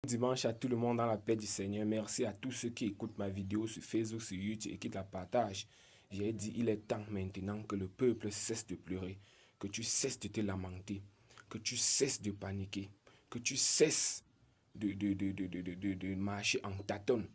Dimanche à tout le monde dans la paix du Seigneur. Merci à tous ceux qui écoutent ma vidéo sur Facebook, sur YouTube et qui la partagent. J'ai dit, il est temps maintenant que le peuple cesse de pleurer, que tu cesses de te lamenter, que tu cesses de paniquer, que tu cesses de marcher en tâtonne.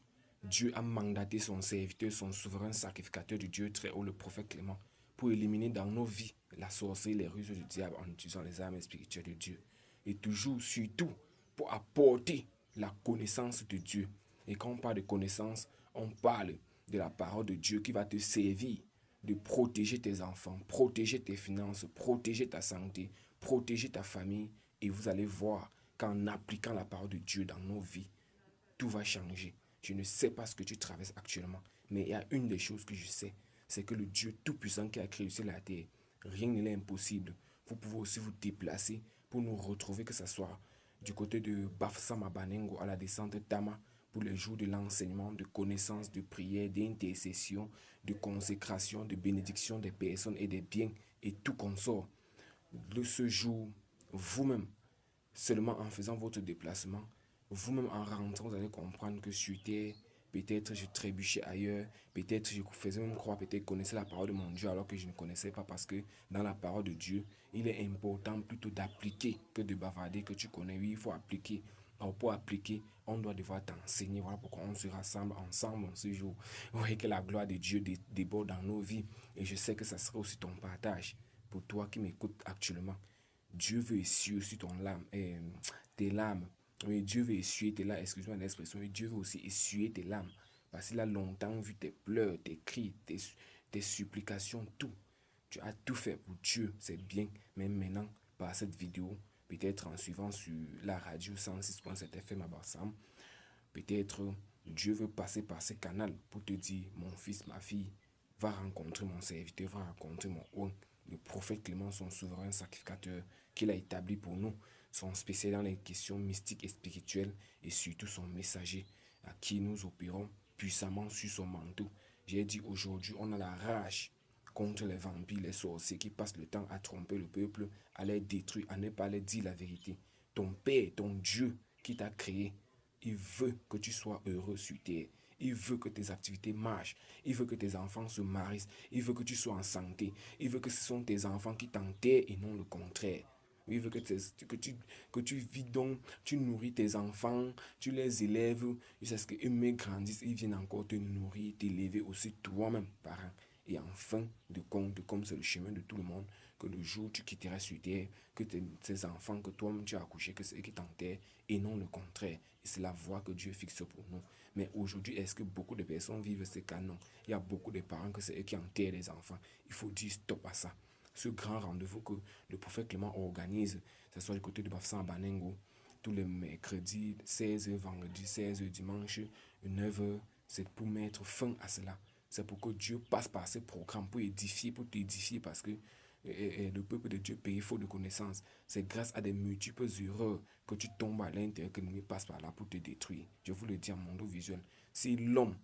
Dieu a mandaté son serviteur, son souverain sacrificateur du Dieu très haut, le prophète Clément, pour éliminer dans nos vies la sorcellerie, les ruses du diable en utilisant les armes spirituelles de Dieu. Et toujours, surtout, pour apporter la connaissance de Dieu. Et quand on parle de connaissance, on parle de la parole de Dieu qui va te servir de protéger tes enfants, protéger tes finances, protéger ta santé, protéger ta famille. Et vous allez voir qu'en appliquant la parole de Dieu dans nos vies, tout va changer. Je ne sais pas ce que tu traverses actuellement, mais il y a une des choses que je sais, c'est que le Dieu Tout-Puissant qui a créé le ciel et la terre, rien n'est impossible. Vous pouvez aussi vous déplacer pour nous retrouver, que ce soit du côté de Bafsama Banengo à la descente Tama, pour les jours de l'enseignement, de connaissance, de prière, d'intercession, de consécration, de bénédiction des personnes et des biens et tout consort. De ce jour, vous-même, seulement en faisant votre déplacement, vous-même en rentrant, vous allez comprendre que sur terre, peut-être je trébuchais ailleurs, peut-être je faisais même croire, peut-être connaissais la parole de mon Dieu alors que je ne connaissais pas, parce que dans la parole de Dieu, il est important plutôt d'appliquer que de bavarder, que tu connais. Oui, il faut appliquer. Alors pour appliquer, on doit devoir t'enseigner. Voilà pourquoi on se rassemble ensemble en ce jour. Vous voyez que la gloire de Dieu déborde dans nos vies. Et je sais que ça sera aussi ton partage pour toi qui m'écoutes actuellement. Dieu veut essuyer aussi tes larmes. Oui, Dieu veut essuyer tes larmes. Excuse-moi l'expression. Oui, Dieu veut aussi essuyer tes larmes. Parce qu'il a longtemps vu tes pleurs, tes cris, tes supplications, tout. Tu as tout fait pour Dieu, c'est bien. Mais maintenant, par cette vidéo, peut-être en suivant sur la radio 106.7 FM à Bassam, peut-être Dieu veut passer par ce canal pour te dire, mon fils, ma fille, va rencontrer mon serviteur, va rencontrer mon oint, le prophète Clément, son souverain sacrificateur qu'il a établi pour nous, son spécial dans les questions mystiques et spirituelles, et surtout son messager à qui nous opérons puissamment sur son manteau. J'ai dit aujourd'hui, on a la rage contre les vampires, les sorciers qui passent le temps à tromper le peuple, à les détruire, à ne pas leur dire la vérité. Ton Père, ton Dieu qui t'a créé, il veut que tu sois heureux sur terre. Il veut que tes activités marchent. Il veut que tes enfants se marient. Il veut que tu sois en santé. Il veut que ce sont tes enfants qui t'enterrent et non le contraire. Il veut que tu vis donc, tu nourris tes enfants, tu les élèves, jusqu'à ce qu'eux grandissent, ils viennent encore te nourrir, t'élever aussi toi-même, parent. Et en fin de compte, comme c'est le chemin de tout le monde, que le jour où tu quitteras sur terre, que tes enfants, que toi-même tu as accouché, que c'est eux qui t'enterrent, et non le contraire. Et c'est la voie que Dieu fixe pour nous. Mais aujourd'hui, est-ce que beaucoup de personnes vivent ce cas? Non. Il y a beaucoup de parents que c'est eux qui enterrent les enfants. Il faut dire stop à ça. Ce grand rendez-vous que le prophète Clément organise, que ce soit du côté de Bafsan à Banengo, tous les mercredis, 16h, vendredi, 16h, dimanche, 9h, c'est pour mettre fin à cela. C'est pour que Dieu passe par ces programmes pour édifier, pour t'édifier, parce que le peuple de Dieu paye faute de connaissances. C'est grâce à des multiples erreurs que tu tombes à l'intérieur que l'ennemi passe par là pour te détruire. Je vous le dis en monde visuel. Si l'homme,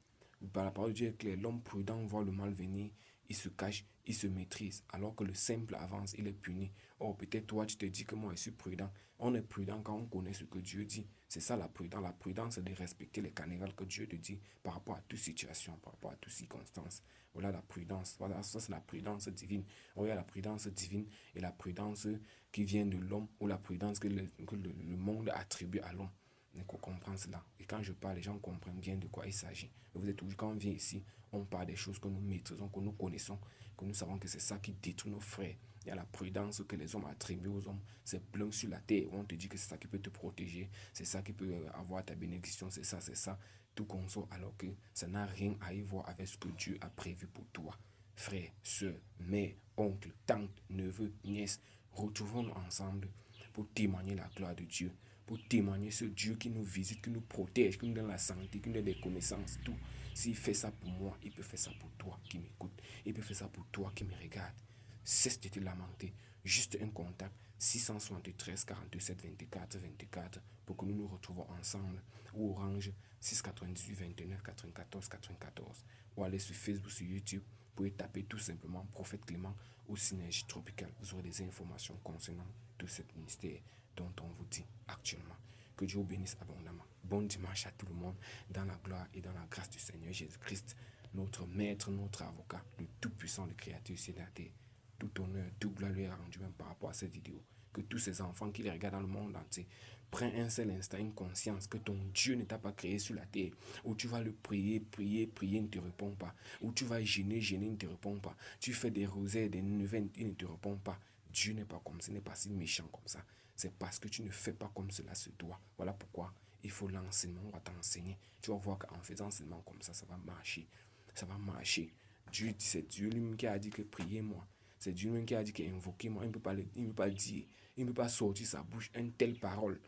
par la parole de Dieu est claire, l'homme prudent voit le mal venir, il se cache, il se maîtrise, alors que le simple avance, il est puni. Or, peut-être toi, tu te dis que moi, je suis prudent. On est prudent quand on connaît ce que Dieu dit. C'est ça la prudence. La prudence, c'est de respecter les carnivals que Dieu te dit par rapport à toute situation, par rapport à toute circonstance. Voilà la prudence. Voilà, ça c'est la prudence divine. Il y a la prudence divine et la prudence qui vient de l'homme, ou la prudence que le monde attribue à l'homme. Il faut comprendre cela. Et quand je parle, les gens comprennent bien de quoi il s'agit. Vous êtes toujours, quand on vient ici, on parle des choses que nous maîtrisons, que nous connaissons, que nous savons que c'est ça qui détruit nos frères. Il y a la prudence que les hommes attribuent aux hommes. C'est plein sur la terre. On te dit que c'est ça qui peut te protéger, c'est ça qui peut avoir ta bénédiction, c'est ça. Tout consort, alors que ça n'a rien à y voir avec ce que Dieu a prévu pour toi. Frères, soeurs, mères, oncles, tantes, neveux, nièces, retrouvons-nous ensemble pour témoigner la gloire de Dieu, pour témoigner ce Dieu qui nous visite, qui nous protège, qui nous donne la santé, qui nous donne des connaissances, tout. S'il fait ça pour moi, il peut faire ça pour toi qui m'écoute. Il peut faire ça pour toi qui me regarde. Cesse de te lamenter. Juste un contact, 673 47 24 24, pour que nous nous retrouvons ensemble. Ou Orange, 698 29 94 94. Ou aller sur Facebook, sur YouTube, vous pouvez taper tout simplement Prophète Clément ou Synergie Tropicale. Vous aurez des informations concernant tout ce ministère dont on vous dit actuellement. Que Dieu vous bénisse abondamment. Bon dimanche à tout le monde, dans la gloire et dans la grâce du Seigneur Jésus-Christ, notre Maître, notre avocat, le Tout-Puissant, le Créateur sur la terre. Tout honneur, tout gloire lui est rendu même par rapport à cette vidéo. Que tous ces enfants qui les regardent dans le monde entier prennent un seul instant, une conscience que ton Dieu ne t'a pas créé sur la terre, où tu vas le prier, prier, prier, il ne te répond pas, où tu vas gêner, gêner, il ne te répond pas, tu fais des rosaires, des neuvaines, il ne te répond pas. Dieu n'est pas comme ça, il n'est pas si méchant comme ça. C'est parce que tu ne fais pas comme cela se doit. Voilà pourquoi il faut l'enseignement, on va t'enseigner. Tu vas voir qu'en faisant enseignement comme ça va marcher. Ça va marcher. Dieu, c'est Dieu lui-même qui a dit que priez-moi. C'est Dieu lui-même qui a dit que invoquez-moi. Il ne peut pas dire, il ne peut pas sortir sa bouche une telle parole.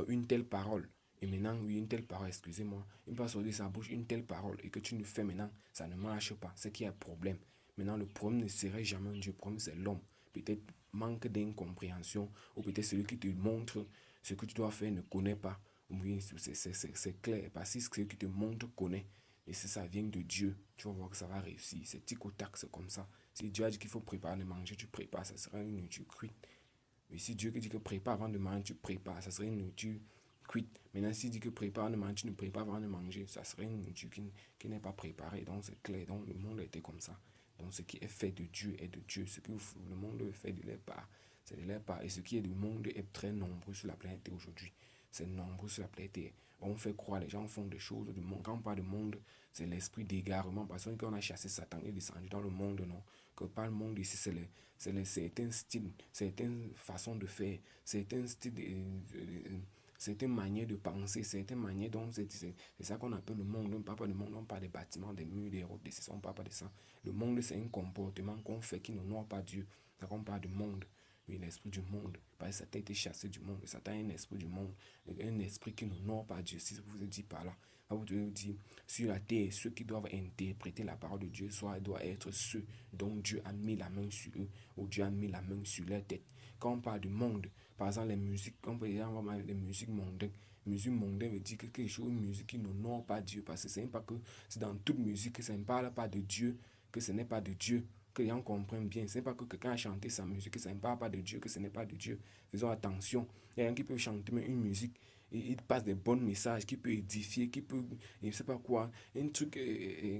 Une telle parole. Et maintenant, oui, une telle parole, excusez-moi. Il ne peut pas sortir sa bouche une telle parole. Et que tu ne fais maintenant, ça ne marche pas. C'est qu'il y a un problème. Maintenant, le problème ne serait jamais un Dieu. Le problème, c'est l'homme. Peut-être manque d'incompréhension. Ou peut-être celui qui te montre ce que tu dois faire ne connaît pas. Oui, c'est clair. Parce que celui qui te montre connaît. Et si ça vient de Dieu, tu vas voir que ça va réussir. C'est tic au tac, c'est comme ça. Si Dieu a dit qu'il faut préparer le manger, tu prépares, ça sera une nourriture cuite. Mais si Dieu dit que prépare avant de manger, tu prépares, ça serait une nourriture cuite. Maintenant, s'il dit que prépare avant de manger, tu ne prépares avant de manger, ça serait une nourriture qui n'est pas préparée. Donc c'est clair, donc le monde a été comme ça. Donc ce qui est fait de Dieu est de Dieu. Ce que le monde est fait de leur part, c'est de leur part. Et ce qui est du monde est très nombreux sur la planète aujourd'hui. C'est nombreux sur la planète. On fait croire, les gens font des choses du monde. Quand on parle de monde, c'est l'esprit d'égarement. Parce qu'on a chassé Satan et descendu dans le monde, non. Que par le monde ici, c'est certains styles, certaines façons de faire, certains styles, certaines manières de penser, certaines manières dont c'est ça qu'on appelle le monde. On ne parle pas de monde, on parle des bâtiments, des murs, des routes, des on ne parle pas de ça. Le monde, c'est un comportement qu'on fait qui n'honore pas Dieu. C'est qu'on parle du monde. Oui, l'esprit du monde. Parce que Satan a été chassé du monde. Satan est un esprit du monde. Un esprit qui n'honore pas Dieu. Si vous dit par là, vous devez dire, sur la terre, ceux qui doivent interpréter la parole de Dieu, soit doivent être ceux dont Dieu a mis la main sur eux, ou Dieu a mis la main sur leur tête. Quand on parle du monde, par exemple, les musiques, on peut dire des musiques mondaines. Musique mondaine veut dire quelque chose, une musique qui n'honore pas Dieu. Parce que c'est pas que c'est dans toute musique que ça ne parle pas de Dieu, que ce n'est pas de Dieu. Que les gens comprennent bien. Ce n'est pas que quelqu'un a chanté sa musique, que ça ne parle pas de Dieu, que ce n'est pas de Dieu. Faisons attention. Il y a un qui peut chanter une musique, et il passe des bons messages, qui peut édifier, qui peut, je ne sais pas quoi, un truc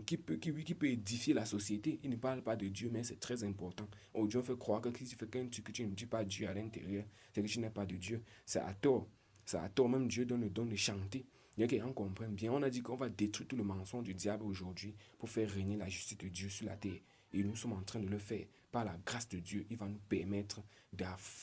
qui peut édifier la société. Il ne parle pas de Dieu, mais c'est très important. Oh, Dieu fait croire que si tu fais qu'un truc que tu ne dis pas Dieu à l'intérieur, c'est que tu n'es pas de Dieu. C'est à tort. C'est à tort. Même Dieu donne le don de chanter. Il y a que les gens comprennent bien. On a dit qu'on va détruire tout le mensonge du diable aujourd'hui pour faire régner la justice de Dieu sur la terre. Et nous sommes en train de le faire. Par la grâce de Dieu, il va nous permettre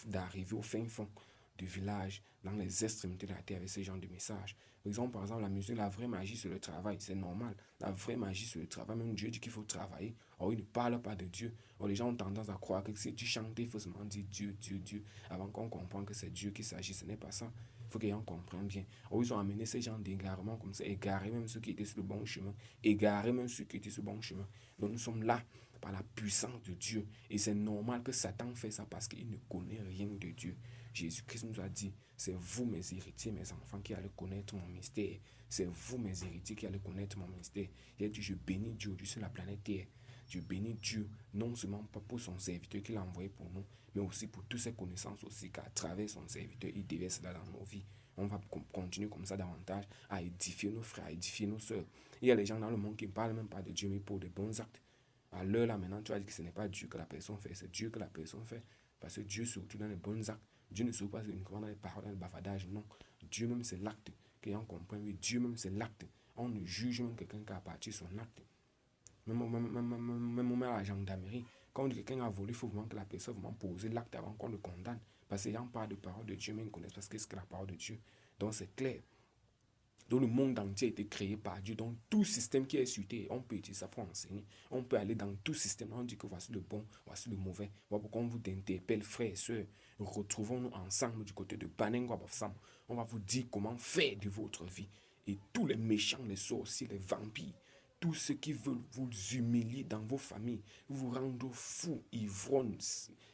d'arriver au fin fond du village, dans les extrémités de la terre avec ce genre de messages. Par exemple, la musique, la vraie magie sur le travail, c'est normal. La vraie magie sur le travail, même Dieu dit qu'il faut travailler. Or, il ne parle pas de Dieu. Or, les gens ont tendance à croire que si tu chantes, il faut seulement dire Dieu, Dieu, Dieu, avant qu'on comprenne que c'est Dieu qui s'agit. Ce n'est pas ça. Il faut que les gens comprennent bien. Or, ils ont amené ces gens d'égarement comme ça, égarer même ceux qui étaient sur le bon chemin, égarer même ceux qui étaient sur le bon chemin. Donc, nous sommes là par la puissance de Dieu. Et c'est normal que Satan fait ça parce qu'il ne connaît rien de Dieu. Jésus-Christ nous a dit, c'est vous mes héritiers, mes enfants, qui allez connaître mon mystère. C'est vous mes héritiers qui allez connaître mon mystère. Il a dit, je bénis Dieu sur la planète Terre. Je bénis Dieu, non seulement pas pour son serviteur qu'il a envoyé pour nous, mais aussi pour toutes ses connaissances aussi, qu'à travers son serviteur, il déverse cela dans nos vies. On va continuer comme ça davantage à édifier nos frères, à édifier nos soeurs. Il y a des gens dans le monde qui ne parlent même pas de Dieu, mais pour de bons actes. À l'heure là, maintenant, tu vas dire que ce n'est pas Dieu que la personne fait, c'est Dieu que la personne fait. Parce que Dieu, surtout dans les bons actes, Dieu ne se passe uniquement dans les paroles, dans le bavardage, non. Dieu même, c'est l'acte. Que l'on comprend, oui, Dieu même, c'est l'acte. On ne juge même quelqu'un qui a parti son acte. Même à la gendarmerie, quand on dit que quelqu'un a volé, il faut vraiment que la personne vraiment pose l'acte avant qu'on le condamne. Parce que les gens parlent de parole de Dieu, mais ils ne connaissent pas ce qu'est la parole de Dieu. Donc c'est clair. Donc le monde entier a été créé par Dieu. Donc tout système qui est sur terre, on peut utiliser ça pour enseigner. On peut aller dans tout système. On dit que voici le bon, voici le mauvais. Voilà pourquoi on vous interpelle, frères et sœurs. Retrouvons-nous ensemble du côté de Banengwa Bafsam. On va vous dire comment faire de votre vie. Et tous les méchants, les sorciers, les vampires, tous ceux qui veulent vous humilier dans vos familles, vous rendre fous, ivrognes,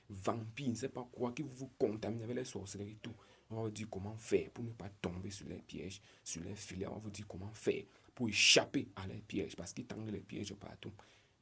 vampires, je ne sais pas quoi, qui vous contaminent avec les sorcelleries et tout. On va vous dire comment faire pour ne pas tomber sur les pièges, sur les filets. On va vous dire comment faire pour échapper à les pièges, parce qu'ils tendent les pièges partout.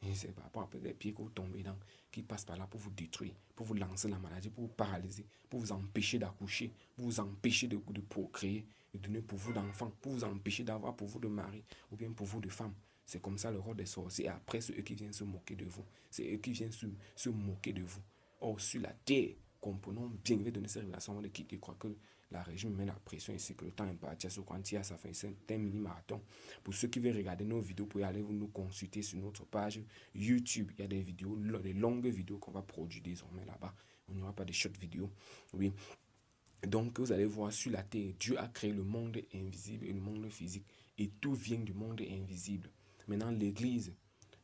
Et c'est par rapport à des pieds que vous tombez dedans, qui passent par là pour vous détruire, pour vous lancer la maladie, pour vous paralyser, pour vous empêcher d'accoucher, pour vous empêcher de procréer, de donner pour vous d'enfants, pour vous empêcher d'avoir pour vous de mari, ou bien pour vous de femme. C'est comme ça le rôle des sorciers. Et après, c'est eux qui viennent se moquer de vous. C'est eux qui viennent se moquer de vous. Or, sur la terre, comprenons bien, je vais donner ces révélations avant de quitter. Je crois que la régime met la pression ici, que le temps est parti. Quand il y a, ça fait un mini-marathon. Pour ceux qui veulent regarder nos vidéos, vous pouvez aller nous consulter sur notre page YouTube. Il y a des vidéos, des longues vidéos qu'on va produire désormais là-bas. On n'y aura pas de short vidéos. Oui. Donc, vous allez voir sur la terre, Dieu a créé le monde invisible et le monde physique. Et tout vient du monde invisible. Maintenant, l'Église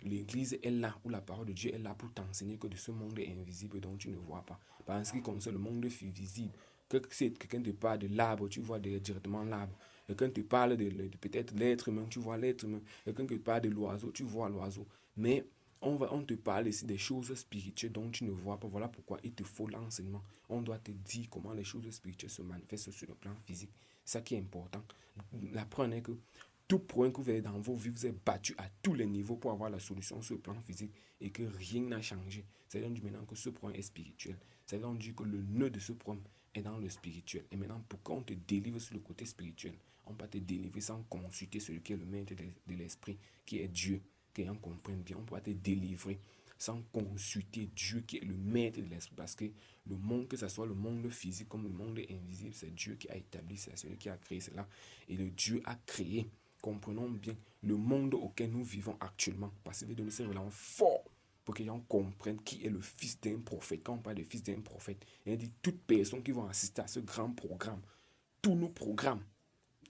est là, où la parole de Dieu est là pour t'enseigner que de ce monde invisible dont tu ne vois pas. Parce que comme c'est le monde visible, quelqu'un te parle de l'arbre, tu vois directement l'arbre. Quelqu'un te parle de peut-être l'être humain, tu vois l'être humain. Quelqu'un te parle de l'oiseau, tu vois l'oiseau. Mais on te parle ici des choses spirituelles dont tu ne vois pas. Voilà pourquoi il te faut l'enseignement. On doit te dire comment les choses spirituelles se manifestent sur le plan physique. C'est ça qui est important. La preuve est que tout point que vous avez dans vos vies, vous êtes battu à tous les niveaux pour avoir la solution sur le plan physique et que rien n'a changé. Ça veut dire maintenant que ce point est spirituel. Ça veut dire que le nœud de ce point est dans le spirituel. Et maintenant, pourquoi on te délivre sur le côté spirituel? On va te délivrer sans consulter celui qui est le maître de l'esprit, qui est Dieu, qui en comprenne bien. On va te délivrer sans consulter Dieu qui est le maître de l'esprit. Parce que le monde, que ce soit le monde physique comme le monde invisible, c'est Dieu qui a établi, c'est celui qui a créé cela. Et le Dieu a créé, comprenons bien, le monde auquel nous vivons actuellement. Parce qu'il veut donner ces révélations forts pour que les gens comprennent qui est le fils d'un prophète. Quand on parle de fils d'un prophète, il dit toutes personnes qui vont assister à ce grand programme, tous nos programmes,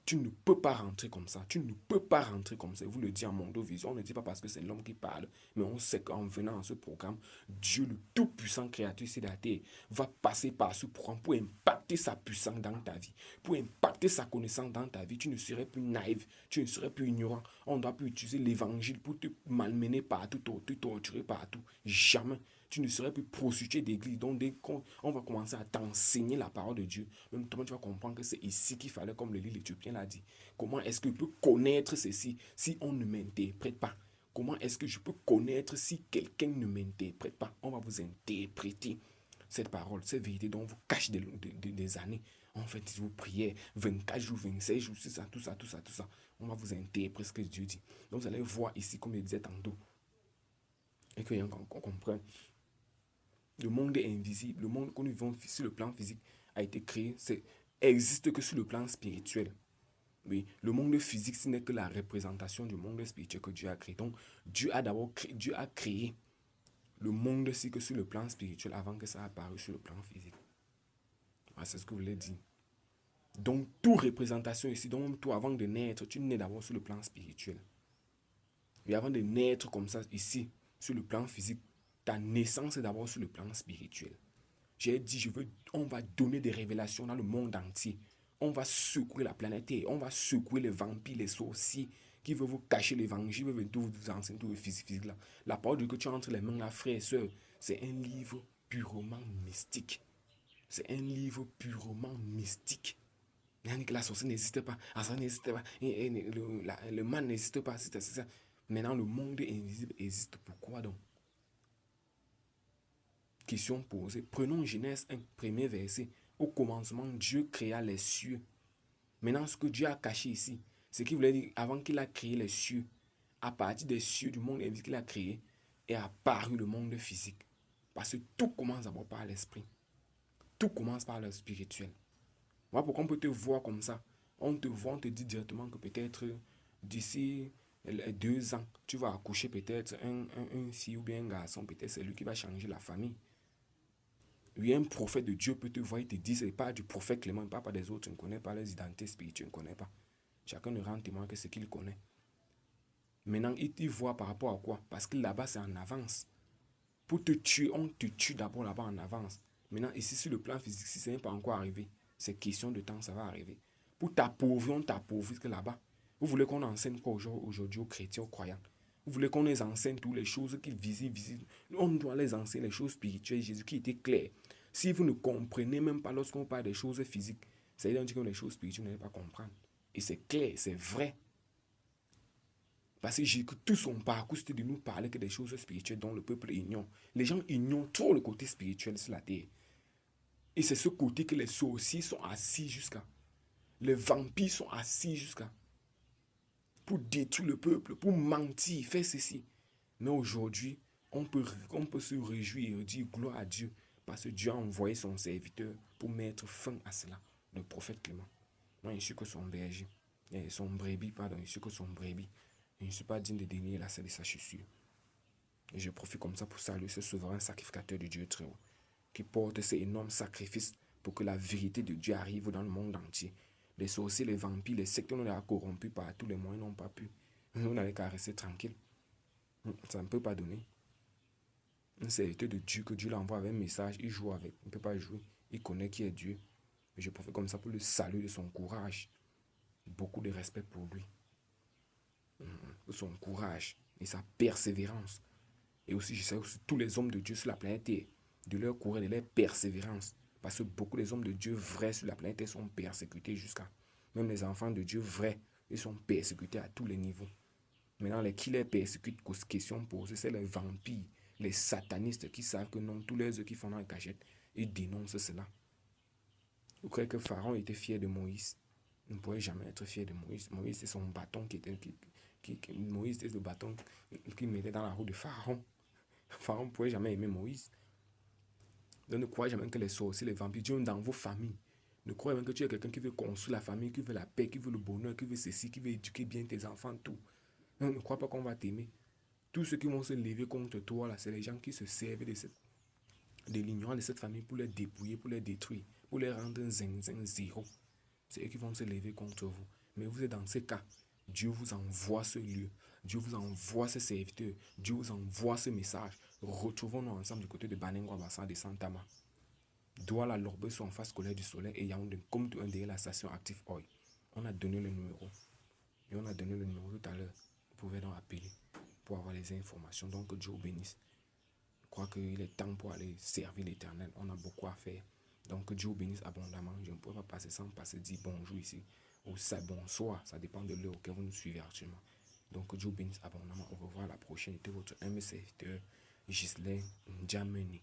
tu ne peux pas rentrer comme ça. Tu ne peux pas rentrer comme ça. Vous le dites en Mondovision. On ne dit pas parce que c'est l'homme qui parle. Mais on sait qu'en venant à ce programme, Dieu, le tout-puissant créateur sur la terre, va passer par ce programme pour impacter sa puissance dans ta vie. Pour impacter sa connaissance dans ta vie. Tu ne serais plus naïf. Tu ne serais plus ignorant. On ne doit plus utiliser l'évangile pour te malmener partout, te torturer partout. Jamais. Tu ne serais plus prostitué d'église. Donc, dès qu'on va commencer à t'enseigner la parole de Dieu, même toi, tu vas comprendre que c'est ici qu'il fallait, comme le livre éthiopien l'a dit. Comment est-ce que je peux connaître ceci si on ne m'interprète pas? Comment est-ce que je peux connaître si quelqu'un ne m'interprète pas? On va vous interpréter cette parole, cette vérité dont vous cachez des années. En fait, si vous priez 24 jours, 26 jours, c'est ça, tout ça, tout ça, tout ça. On va vous interpréter ce que Dieu dit. Donc, vous allez voir ici, comme je disais tantôt, et qu'on comprenne. Le monde est invisible. Le monde que nous vivons sur le plan physique a été créé, existe que sur le plan spirituel. Oui, le monde physique, ce n'est que la représentation du monde spirituel que Dieu a créé. Donc, Dieu a créé le monde aussi que sur le plan spirituel avant que ça apparu sur le plan physique. Voilà, c'est ce que je voulais dire. Donc, toute représentation ici, donc toi, avant de naître, tu nais d'abord sur le plan spirituel. Et avant de naître comme ça, ici, sur le plan physique, ta naissance est d'abord sur le plan spirituel. J'ai dit, on va donner des révélations dans le monde entier. On va secouer la planète et on va secouer les vampires, les sorciers qui veulent vous cacher l'évangile, veulent tout vous enseigner, tout le physique là. La parole de Dieu que tu as entre les mains là, frères et sœurs, c'est un livre purement mystique. C'est un livre purement mystique. La sorcière n'existe pas, ça n'existe pas, le mal n'existe pas, c'est ça. Maintenant, le monde invisible existe. Pourquoi donc? Question posée. Prenons Genèse 1, premier verset. Au commencement, Dieu créa les cieux. Maintenant, ce que Dieu a caché ici, c'est qu'il voulait dire, avant qu'il a créé les cieux, à partir des cieux du monde invisible qu'il a créé, est apparu le monde physique. Parce que tout commence d'abord par l'esprit. Tout commence par le spirituel. Voilà pourquoi on peut te voir comme ça. On te voit, on te dit directement que peut-être d'ici 2 ans, tu vas accoucher peut-être un fille ou bien un garçon. Peut-être c'est lui qui va changer la famille. Oui, un prophète de Dieu peut te voir, il te dit, c'est pas du prophète Clément, il ne parle pas des autres, tu ne connais pas les identités spirituelles, tu ne connais pas. Chacun ne rend témoin que ce qu'il connaît. Maintenant, il te voit par rapport à quoi? Parce que là-bas, c'est en avance. Pour te tuer, on te tue d'abord là-bas en avance. Maintenant, ici, sur le plan physique, si ce n'est pas encore arrivé, c'est question de temps, ça va arriver. Pour t'appauvrir, on t'appauvrit que là-bas. Vous voulez qu'on enseigne quoi aujourd'hui aux chrétiens, aux croyants? Vous voulez qu'on les enseigne toutes les choses qui visibles. On doit les enseigner les choses spirituelles. Jésus qui était clair. Si vous ne comprenez même pas lorsqu'on parle des choses physiques, ça veut dire que les choses spirituelles, vous n'allez pas comprendre. Et c'est clair, c'est vrai. Parce que j'ai que tout son parcours, c'était de nous parler que des choses spirituelles dont le peuple ignore. Les gens ignorent trop le côté spirituel sur la terre. Et c'est ce côté que les sorciers sont assis jusqu'à. Les vampires sont assis jusqu'à. Pour détruire le peuple, pour mentir, faire ceci. Mais aujourd'hui, on peut se réjouir et dire gloire à Dieu. Parce que Dieu a envoyé son serviteur pour mettre fin à cela. Le prophète Clément. Moi, je suis que son berger. Son brebis, pardon. Je suis que son brebis. Je ne suis pas digne de dénier la selle de sa chaussure. Et je profite comme ça pour saluer ce souverain sacrificateur de Dieu très haut, qui porte ces énormes sacrifices pour que la vérité de Dieu arrive dans le monde entier. Les sorciers, les vampires, les sectes, on les a corrompus par tous les moyens, n'ont pas pu. Nous, on n'avait qu'à rester tranquille. Ça ne peut pas donner. Un serviteur de Dieu, que Dieu l'envoie avec un message, il joue avec. Il ne peut pas jouer. Il connaît qui est Dieu. Et je profite comme ça pour le saluer de son courage. Beaucoup de respect pour lui. Son courage et sa persévérance. Et aussi, je salue aussi tous les hommes de Dieu sur la planète Terre, de leur courage, de leur persévérance. Parce que beaucoup des hommes de Dieu vrais sur la planète Terre sont persécutés jusqu'à. Même les enfants de Dieu vrais, ils sont persécutés à tous les niveaux. Maintenant, les qui les persécutent, question posée, c'est les vampires, les satanistes qui savent que non, tous les œufs qui font dans la cachette, ils dénoncent cela. Vous croyez que Pharaon était fier de Moïse? Il ne pourrait jamais être fier de Moïse. Moïse, c'est son bâton Moïse, c'est le bâton qu'il mettait dans la roue de Pharaon. Pharaon ne pouvait jamais aimer Moïse. Donc ne croyez jamais que les sorciers, les vampires, Dieu est dans vos familles. Ne croyez même que tu es quelqu'un qui veut construire la famille, qui veut la paix, qui veut le bonheur, qui veut ceci, qui veut éduquer bien tes enfants, tout. Non, ne crois pas qu'on va t'aimer. Tous ceux qui vont se lever contre toi, là, c'est les gens qui se servent de l'ignorance de cette famille pour les dépouiller, pour les détruire, pour les rendre un zinzin zéro. C'est eux qui vont se lever contre vous. Mais vous êtes dans ces cas. Dieu vous envoie ce lieu. Dieu vous envoie ce serviteur. Dieu vous envoie ce message. Retrouvons-nous ensemble du côté de Banengwa Bassa de Santama. Douala Lorbe sont en face scolaire du soleil et Yaoundé, comme derrière la station Active Oil. On a donné le numéro. Et on a donné le numéro tout à l'heure. Vous pouvez donc appeler pour avoir les informations. Donc Dieu vous bénisse. Je crois qu'il est temps pour aller servir l'Éternel. On a beaucoup à faire. Donc Dieu vous bénisse abondamment. Je ne pourrais pas passer sans passer dire bonjour ici. Ou ça, bonsoir. Ça dépend de l'heure auquel vous nous suivez actuellement. Donc Dieu vous bénisse abondamment. Au revoir à la prochaine. C'était votre aimé serviteur Ghislain Djameni.